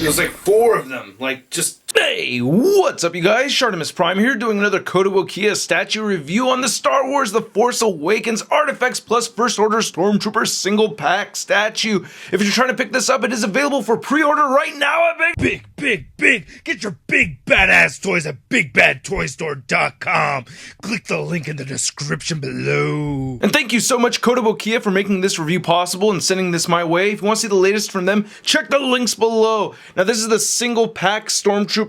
There's like 4 of them, like just... Hey, what's up you guys? ShartimusPrime here doing another Kotobukiya statue review on the Star Wars The Force Awakens ArtFX Plus First Order Stormtrooper single pack statue. If you're trying to pick this up, it is available for pre-order right now at Big. Get your big badass toys at BigBadToyStore.com. Click the link in the description below. And thank you so much Kotobukiya for making this review possible and sending this my way. If you want to see the latest from them, check the links below. Now this is the single pack Stormtrooper.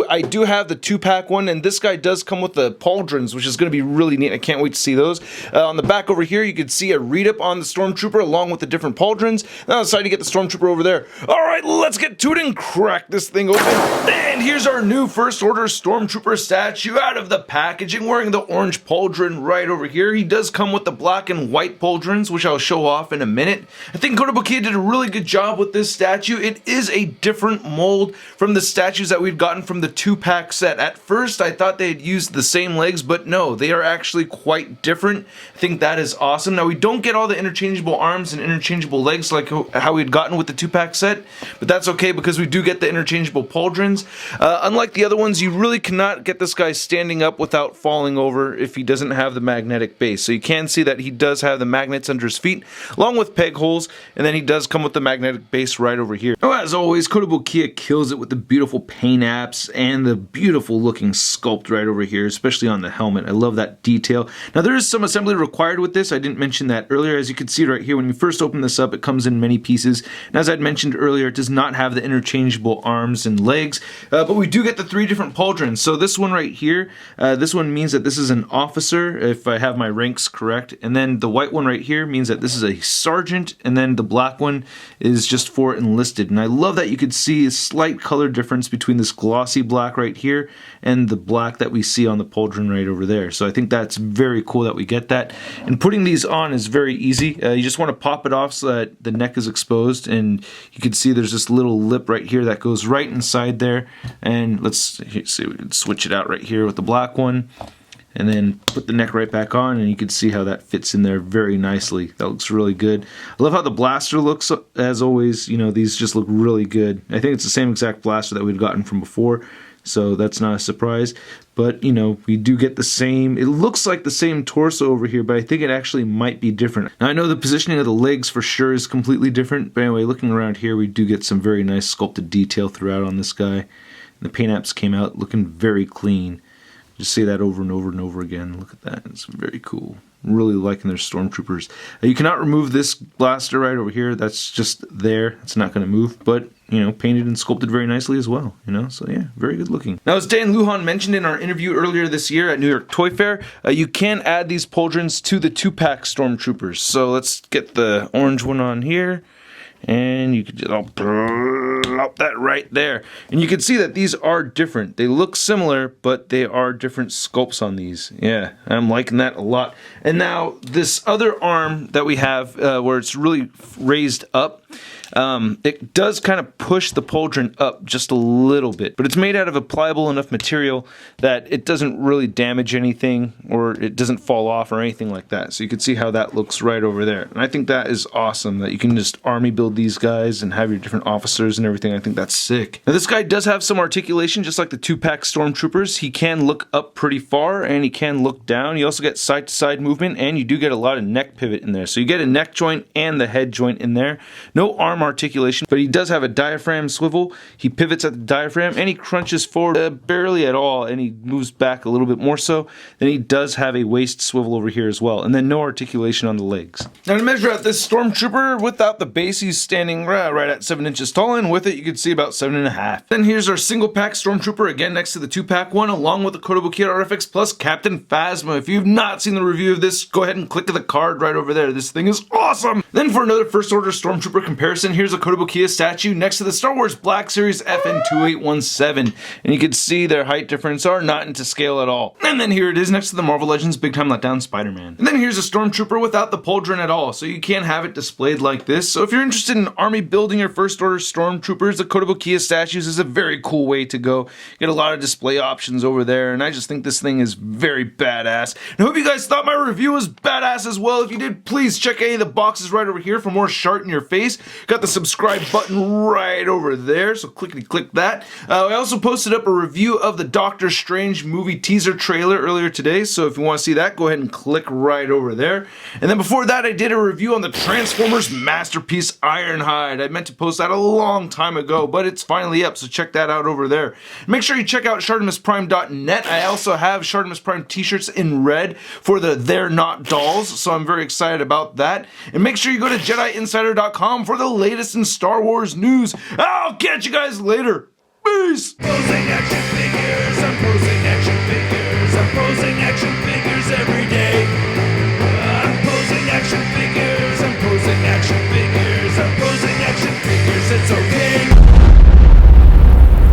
I do have the 2-pack one, and this guy does come with the pauldrons, which is going to be really neat. I can't wait to see those. On the back over here, you can see a read-up on the Stormtrooper along with the different pauldrons. And on the side, you get the Stormtrooper over there. All right, let's get to it and crack this thing open. And here's our new First Order Stormtrooper statue out of the packaging, wearing the orange pauldron right over here. He does come with the black and white pauldrons, which I'll show off in a minute. I think Kotobukiya did a really good job with this statue. It is a different mold from the statues that we'd gotten from the 2-pack set. At first, I thought they'd used the same legs, but no, they are actually quite different. I think that is awesome. Now, we don't get all the interchangeable arms and interchangeable legs like how we'd gotten with the 2-pack set, but that's okay because we do get the interchangeable pauldrons. Unlike the other ones, you really cannot get this guy standing up without falling over if he doesn't have the magnetic base. So you can see that he does have the magnets under his feet, along with peg holes, and then he does come with the magnetic base right over here. Now, as always, Kotobukiya kills it with the beautiful paint apps and the beautiful looking sculpt right over here, especially on the helmet. I love that detail. Now there is some assembly required with this. I didn't mention that earlier. As you can see right here, when you first open this up, it comes in many pieces. And as I'd mentioned earlier, it does not have the interchangeable arms and legs, but we do get the 3 different pauldrons. So this one right here, this one means that this is an officer, if I have my ranks correct. And then the white one right here means that this is a sergeant, and then the black one is just for enlisted. And I love that you could see a slight color difference between this glossy black right here and the black that we see on the pauldron right over there. So I think that's very cool that we get that. And putting these on is very easy. You just want to pop it off so that the neck is exposed, and you can see there's this little lip right here that goes right inside there. And let's see, we can switch it out right here with the black one, and then put the neck right back on, and you can see how that fits in there very nicely. That looks really good. I love how the blaster looks. As always, you know, these just look really good. I think it's the same exact blaster that we'd gotten from before, so that's not a surprise. But, you know, we do get the same, it looks like the same torso over here, but I think it actually might be different. Now, I know the positioning of the legs for sure is completely different, but anyway, looking around here, we do get some very nice sculpted detail throughout on this guy. The paint apps came out looking very clean. Just say that over and over and over again. Look at that. It's very cool. Really liking their Stormtroopers. You cannot remove this blaster right over here. That's just there. It's not going to move. But, you know, painted and sculpted very nicely as well. You know, so yeah, very good looking. Now, as Dan Lujan mentioned in our interview earlier this year at New York Toy Fair, you can add these pauldrons to the 2-pack Stormtroopers. So let's get the orange one on here. And you can just plop that right there. And you can see that these are different. They look similar, but they are different sculpts on these. Yeah, I'm liking that a lot. And now this other arm that we have where it's really raised up, it does kind of push the pauldron up just a little bit, but it's made out of a pliable enough material that it doesn't really damage anything, or it doesn't fall off or anything like that. So you can see how that looks right over there. And I think that is awesome that you can just army build these guys and have your different officers and everything. I think that's sick. Now this guy does have some articulation just like the 2-pack Stormtroopers. He can look up pretty far and he can look down. You also get side to side movement, and you do get a lot of neck pivot in there. So you get a neck joint and the head joint in there. No arm articulation, but he does have a diaphragm swivel. He pivots at the diaphragm, and he crunches forward barely at all, and he moves back a little bit more so. Then he does have a waist swivel over here as well, and then no articulation on the legs. Now to measure out this Stormtrooper, without the base, he's standing right at 7 inches tall, and with it you can see about 7.5. Then here's our single pack Stormtrooper, again next to the 2-pack one, along with the Kotobukiya ArtFX Plus Captain Phasma. If you've not seen the review of this, go ahead and click the card right over there. This thing is awesome! Then for another First Order Stormtrooper comparison, here's a Kotobukiya statue next to the Star Wars Black Series FN2817, and you can see their height difference are not into scale at all. And then here it is next to the Marvel Legends Big Time Letdown Spider-Man. And then here's a Stormtrooper without the pauldron at all, so you can't have it displayed like this. So if you're interested in army building your First Order Stormtroopers, the Kotobukiya statues is a very cool way to go. You get a lot of display options over there, and I just think this thing is very badass. And I hope you guys thought my review was badass as well. If you did, please check any of the boxes right over here for more Shart in your face. Got got the subscribe button right over there, so click that. I also posted up a review of the Doctor Strange movie teaser trailer earlier today, so if you want to see that, go ahead and click right over there. And then before that, I did a review on the Transformers masterpiece Ironhide. I meant to post that a long time ago, but it's finally up, so check that out over there. Make sure you check out ShartimusPrime.net. I also have Shartimus Prime t-shirts in red for the They're Not Dolls, so I'm very excited about that. And make sure you go to JediInsider.com for the latest in Star Wars news. I'll catch you guys later. Peace! Posing action figures, I'm posing action figures, I'm posing action figures every day. I'm posing action figures, I'm posing action figures, I'm posing action figures, it's okay.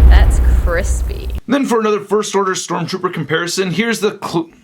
That's crispy. Then for another First Order Stormtrooper comparison, here's the